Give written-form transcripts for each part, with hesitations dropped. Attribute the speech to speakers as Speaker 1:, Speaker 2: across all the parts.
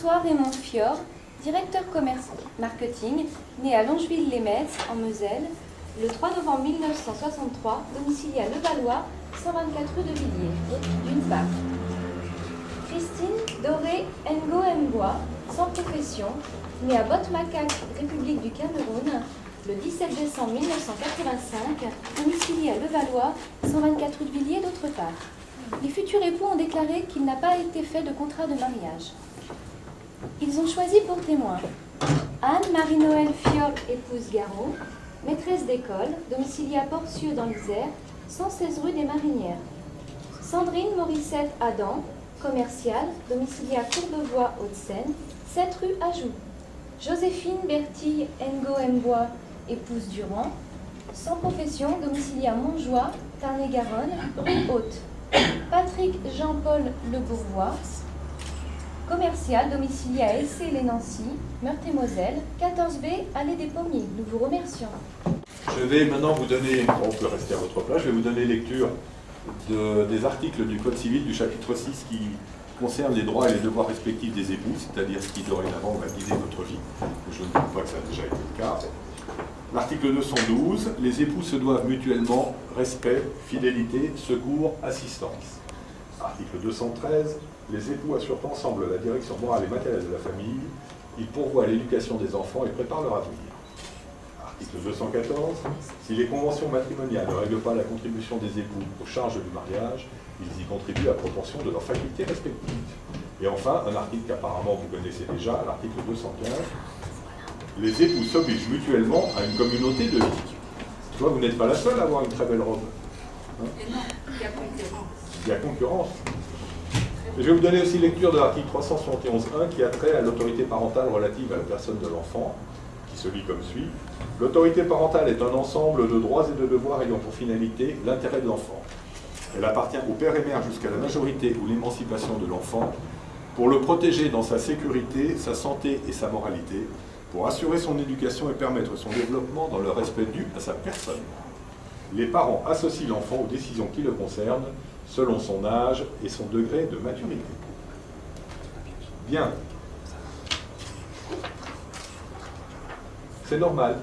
Speaker 1: François Raymond Fior, directeur commerce marketing, né à Longeville-les-Metz, en Moselle, le 3 novembre 1963, domicilié à Levallois, 124 rue de Villiers, d'une part. Christine Doré Ngo Mboa, sans profession, née à Botte-Macaque, République du Cameroun, le 17 décembre 1985, domicilié à Levallois, 124 rue de Villiers, d'autre part. Les futurs époux ont déclaré qu'il n'a pas été fait de contrat de mariage. Ils ont choisi pour témoin Anne-Marie-Noël Fior, épouse Garot, maîtresse d'école, domiciliée à Porcieux dans l'Isère, 116 rue des Marinières. Sandrine Morissette Adam, commerciale, domiciliée à Courbevoie, Hauts-de-Seine, 7 rue Ajoux. Joséphine Bertille Ngo Mboa, épouse Durand, sans profession, domiciliée à Montjoie, Tarn-et-Garonne, rue Haute. Patrick Jean-Paul Le Bourgeois, commercial, domicilié à Essay-les-Nancy, Meurthe-et-Moselle, 14B, allée des Pommiers. Nous vous remercions.
Speaker 2: Je vais maintenant vous donner, on peut rester à votre place, je vais vous donner lecture des articles du Code civil du chapitre 6 qui concerne les droits et les devoirs respectifs des époux, c'est-à-dire ce qui dorénavant va guider notre vie. Je ne doute pas que ça a déjà été le cas. L'article 212, les époux se doivent mutuellement respect, fidélité, secours, assistance. Article 213, les époux assurent ensemble la direction morale et matérielle de la famille, ils pourvoient à l'éducation des enfants et préparent leur avenir. Article 214, si les conventions matrimoniales ne règlent pas la contribution des époux aux charges du mariage, ils y contribuent à proportion de leurs facultés respectives. Et enfin, un article qu'apparemment vous connaissez déjà, l'article 215, les époux s'obligent mutuellement à une communauté de vie. Tu vois, vous n'êtes pas la seule à avoir une très belle robe. Hein?
Speaker 3: Et non, il y a concurrence.
Speaker 2: Il y a concurrence. Et je vais vous donner aussi lecture de l'article 371.1 qui a trait à l'autorité parentale relative à la personne de l'enfant, qui se lit comme suit. L'autorité parentale est un ensemble de droits et de devoirs ayant pour finalité l'intérêt de l'enfant. Elle appartient au père et mère jusqu'à la majorité ou l'émancipation de l'enfant pour le protéger dans sa sécurité, sa santé et sa moralité, pour assurer son éducation et permettre son développement dans le respect dû à sa personne. Les parents associent l'enfant aux décisions qui le concernent, selon son âge et son degré de maturité. Bien. C'est normal.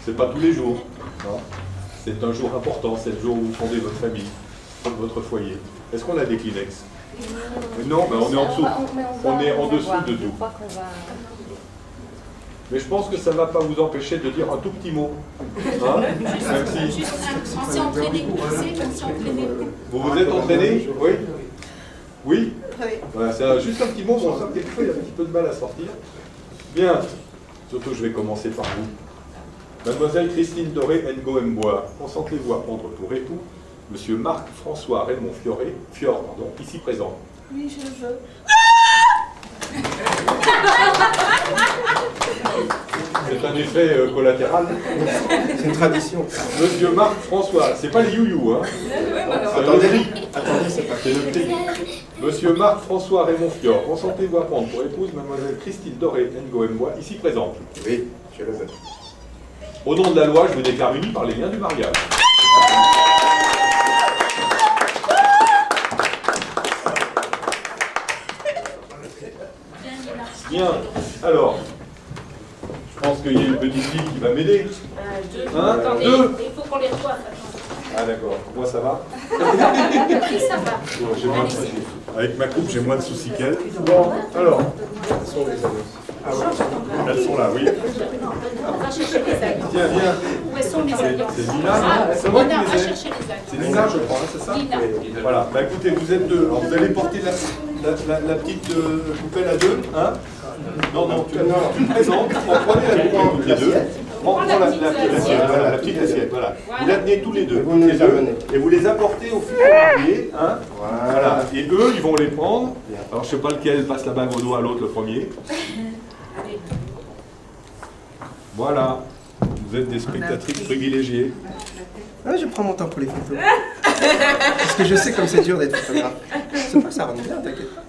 Speaker 2: C'est pas tous les jours. C'est un jour important, c'est le jour où vous fondez votre famille, votre foyer. Est-ce qu'on a des Kleenex? Non, ben on est en dessous. On est en dessous de tout. Mais je pense que ça ne va pas vous empêcher de dire un tout petit mot. Hein? Même si...
Speaker 3: On s'est entraîné,
Speaker 2: Vous vous êtes entraîné? Oui? Oui?
Speaker 3: Oui.
Speaker 2: Voilà, c'est juste un petit mot, bon, ça, quelquefois, il y a un petit peu de mal à sortir. Bien. Surtout, je vais commencer par vous. Mademoiselle Christine Doré Ngo Mboa, consentez-vous à prendre pour époux Monsieur Marc-François Raymond Fior, ici présent?
Speaker 3: Oui, je le veux.
Speaker 2: C'est un effet collatéral.
Speaker 4: C'est une tradition.
Speaker 2: Monsieur Marc-François, c'est pas les you-you, hein?
Speaker 4: Attendez, c'est pas
Speaker 2: C'est le prix. Monsieur Marc-François Raymond Fior, consentez-vous à prendre pour épouse Mademoiselle Christine Doré Ngo Mboa, ici présente?
Speaker 4: Oui, je le veux.
Speaker 2: Au nom de la loi, je vous déclare unis par les liens du mariage. Bien. Alors, je pense qu'il y a une petite fille qui va m'aider. Hein?
Speaker 3: Attendez,
Speaker 2: Deux.
Speaker 3: il faut qu'on les reçoive.
Speaker 2: Ah d'accord. Moi ça va?
Speaker 3: Oui, ça va.
Speaker 2: Bon, j'ai moins de- Avec ma coupe, j'ai moins de soucis qu'elle. Bon, alors,
Speaker 4: Ce sont les annonces.
Speaker 2: elles sont là, oui.
Speaker 3: On va chercher les actes.
Speaker 2: Tiens, viens.
Speaker 3: Où sont les alliances?
Speaker 2: C'est Nina, non? C'est moi qui
Speaker 3: Nina, va
Speaker 2: les ai.
Speaker 3: chercher les actes.
Speaker 2: C'est Nina, je crois, hein, c'est ça?
Speaker 3: Nina.
Speaker 2: Voilà, bah écoutez, vous êtes deux. Alors vous allez porter la petite poupelle à deux, hein? Non, tu te présentes, prenez la poupelle toutes les deux. Prends la petite assiette, voilà, la petite assiette, voilà. Vous la tenez tous les deux.
Speaker 4: Vous nous les amenez.
Speaker 2: Et vous les apportez au futur marié, hein? Voilà. Et eux, ils vont les prendre. Alors je sais pas lequel passe la bague au doigt à l'autre le premier. Voilà. Vous êtes des spectatrices privilégiées.
Speaker 4: Ah, je prends mon temps pour les photos. Parce que je sais comme c'est dur d'être photographe. C'est pas que ça rend bien, t'inquiète pas.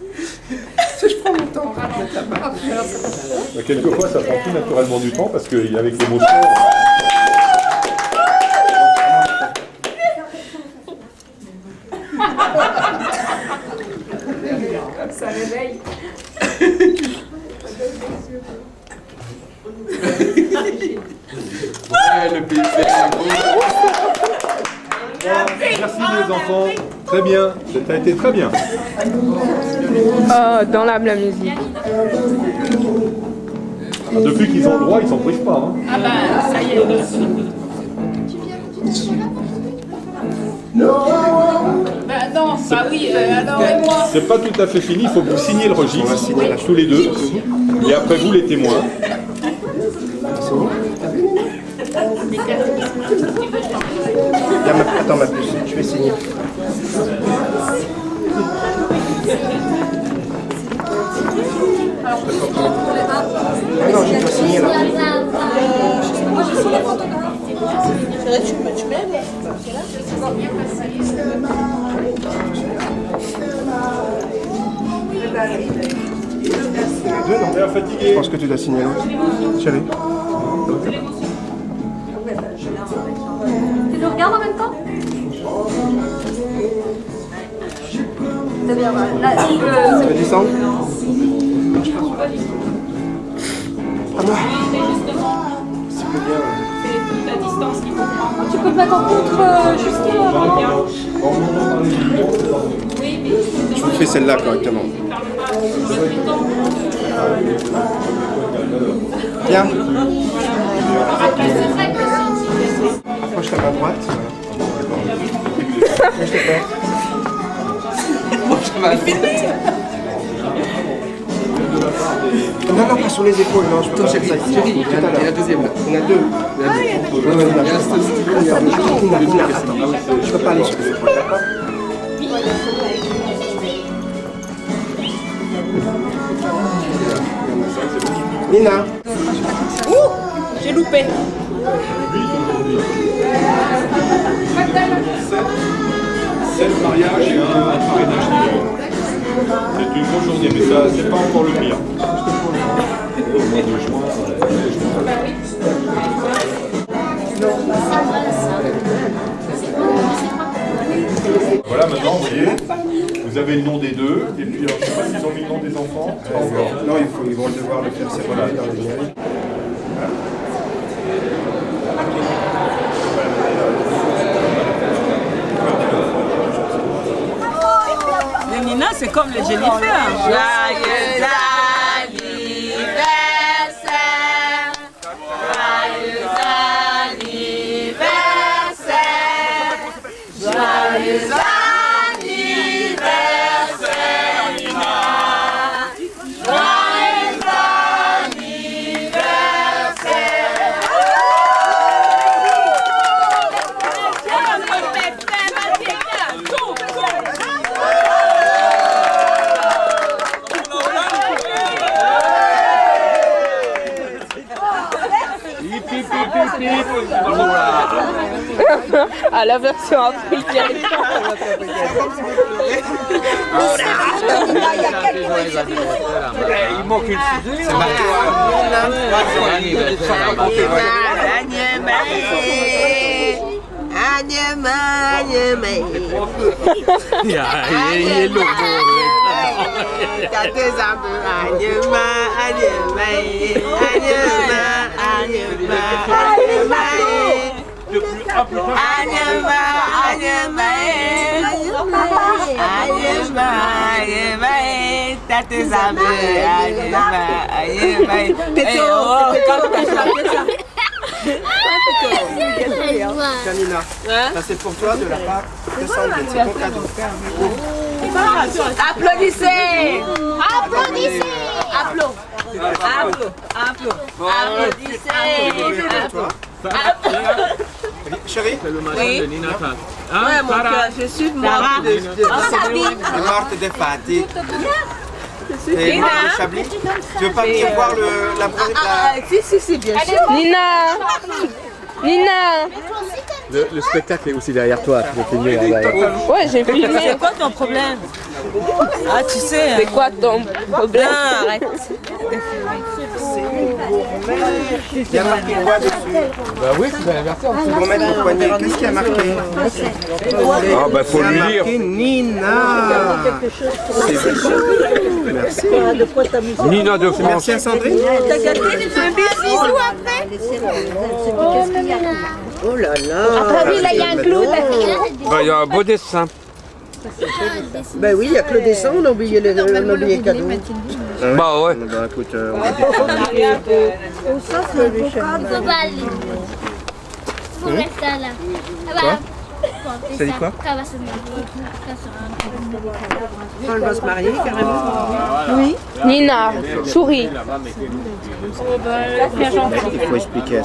Speaker 4: Si je prends mon temps pour mettre la barre.
Speaker 2: Bah, quelquefois, ça prend tout naturellement du temps parce qu'avec l'émotion.
Speaker 3: Ça réveille.
Speaker 2: fait plaisir. Merci les enfants. Très bien. Ça a été très bien.
Speaker 5: Oh, dans l'âme la musique.
Speaker 2: Depuis qu'ils ont le droit, ils s'en privent pas. Hein.
Speaker 3: Ah bah, ça y est. Bah non, bah oui, alors et moi.
Speaker 2: C'est pas tout à fait fini, il faut que vous signiez le registre, tous les deux, et après vous les témoins.
Speaker 4: Attends ma puce, je vais signer. Ah non, je dois signer là.
Speaker 6: Moi je suis la photographe. Tu m'aides?
Speaker 4: Deux, non? Je pense que tu dois signer l'autre. Chérie.
Speaker 6: Tu le regardes en même temps? C'est bien, là, tu
Speaker 4: Tu veux descendre? Ah moi. C'est plus bien.
Speaker 3: C'est toute la distance qu'il faut prendre.
Speaker 6: Tu peux te mettre en contre juste là.
Speaker 3: Oui, mais
Speaker 4: Je vous fais celle-là correctement. Bien. Approche ta main droite. Je te perds. Non, pas sur les épaules, non, je peux pas faire ça ici. Il y a la deuxième là. Il y en a deux. Je peux pas aller sur les épaules, d'accord? Nina.
Speaker 5: J'ai loupé.
Speaker 2: C'est le mariage et un parrainage. C'est une grosse journée, mais ça, c'est pas encore le pire. Au mois de juin, voilà, maintenant, vous voyez, vous avez le nom des deux, et puis alors, je ne sais pas s'ils ont mis le nom des enfants. Pas encore.
Speaker 4: Non, ils vont devoir le faire séparer dans les mairies.
Speaker 7: Les Nina, c'est comme les Jennifer. Joyeux anniversaire, joyeux anniversaire, joyeux anniversaire, Nina. Joyeux
Speaker 5: À la version africaine.
Speaker 7: Il manque une fusée. C'est marqué.
Speaker 4: Janina, ça c'est pour toi de la part de Sandrine, c'est ton cadeau.
Speaker 7: Applaudissez! Applaudissez! Applaudissez!
Speaker 4: Chérie,
Speaker 7: Oui. Ouais, mon cœur, je suis morte de
Speaker 4: morte de fatigue. Et Marc de Chablis, tu veux pas venir voir la
Speaker 7: Si, bien sûr.
Speaker 5: Nina.
Speaker 8: Le spectacle est aussi derrière toi, tu peux filmer.
Speaker 5: Ouais, j'ai filmé.
Speaker 7: C'est quoi ton problème? Ah, tu sais.
Speaker 5: C'est quoi ton problème?
Speaker 7: Non, arrête.
Speaker 4: Il y a marqué quoi dessus?
Speaker 8: Bah oui, c'est l'anniversaire.
Speaker 4: Ils vont mettre le poignet. Qu'est-ce qu'il y a marqué?
Speaker 2: Ah bah faut lui lire.
Speaker 4: Marqué Nina. C'est merci.
Speaker 8: Nina de France.
Speaker 4: Merci à Sandrine.
Speaker 7: T'as gâté, tu fais un bisou.
Speaker 6: bisous après.
Speaker 4: Oh là là.
Speaker 5: Ah oui, là, il y a un clown.
Speaker 8: Il y a un beau dessin.
Speaker 4: Ben oui, il y a que le dessin, on a oublié le cadeau.
Speaker 8: Bah ouais.
Speaker 4: Bah écoute,
Speaker 6: Il faut pas aller. Faut rester là.
Speaker 4: Quoi? Ça dit quoi?
Speaker 6: Ça va se marier.
Speaker 4: Elle va se marier carrément.
Speaker 5: Nina, souris.
Speaker 4: Il faut expliquer à